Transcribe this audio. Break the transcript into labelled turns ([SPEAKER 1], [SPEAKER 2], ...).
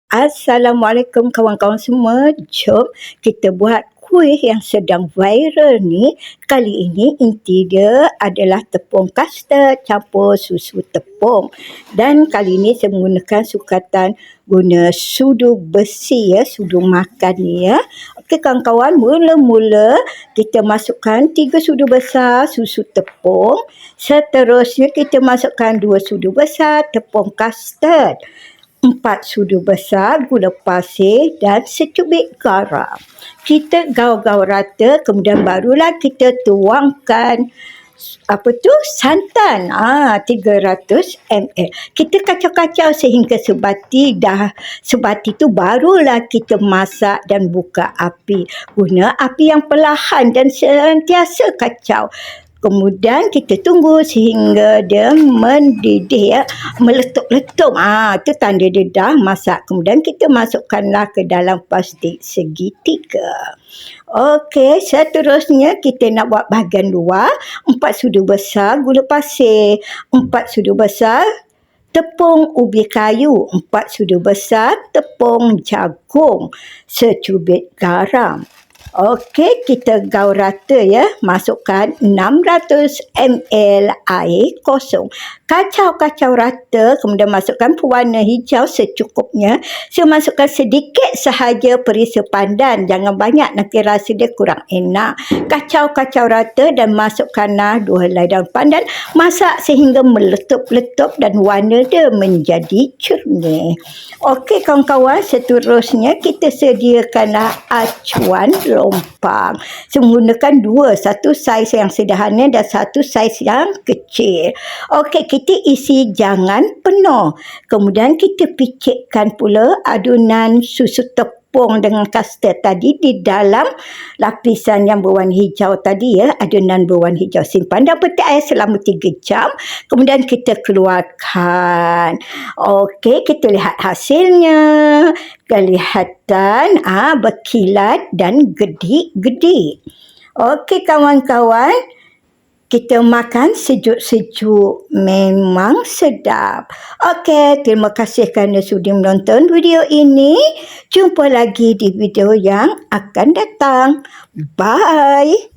[SPEAKER 1] Assalamualaikum kawan-kawan semua. Jom kita buat kuih yang sedang viral ni. Kali ini inti dia adalah tepung kastard campur susu tepung. Dan kali ini saya menggunakan sukatan guna sudu besi ya, sudu makan ni ya. Okey kawan-kawan, mula-mula kita masukkan 3 sudu besar susu tepung. Seterusnya kita masukkan 2 sudu besar tepung kastard. 4 sudu besar gula pasir dan secubit garam. Kita gaul-gaul rata, kemudian barulah kita tuangkan santan 300 ml. Kita kacau-kacau sehingga sebati tu barulah kita masak dan buka api. Guna api yang perlahan dan sentiasa kacau. Kemudian kita tunggu sehingga dia mendidih ya, meletup-letup. Itu tanda dia dah masak. Kemudian kita masukkanlah ke dalam plastik segitiga. Okey, seterusnya kita nak buat bahagian luar. 4 sudu besar gula pasir, 4 sudu besar tepung ubi kayu, 4 sudu besar tepung jagung, secubit garam. Okey, kita gaul rata ya. Masukkan 600 ml air kosong. Kacau-kacau rata, kemudian masukkan pewarna hijau secukupnya. Saya masukkan sedikit sahaja perisa pandan. Jangan banyak, nanti rasa dia kurang enak. Kacau-kacau rata dan masukkanlah 2 helai daun pandan. Masak sehingga meletup-letup dan warna dia menjadi jernih. Okey kawan-kawan, seterusnya kita sediakanlah acuan lompang. Saya menggunakan 2, satu saiz yang sederhana dan satu saiz yang kecil. Okey, kita isi jangan penuh. Kemudian kita picitkan pula adunan susu tepung dengan kastard tadi di dalam lapisan yang berwarna hijau tadi ya, adunan berwarna hijau. Simpan dalam peti air selama 3 jam. Kemudian kita keluarkan. Okey, kita lihat hasilnya. Kelihatan berkilat dan gedik-gedik. Okey kawan-kawan, kita makan sejuk-sejuk memang sedap. Okey, terima kasih kerana sudi menonton video ini. Jumpa lagi di video yang akan datang. Bye.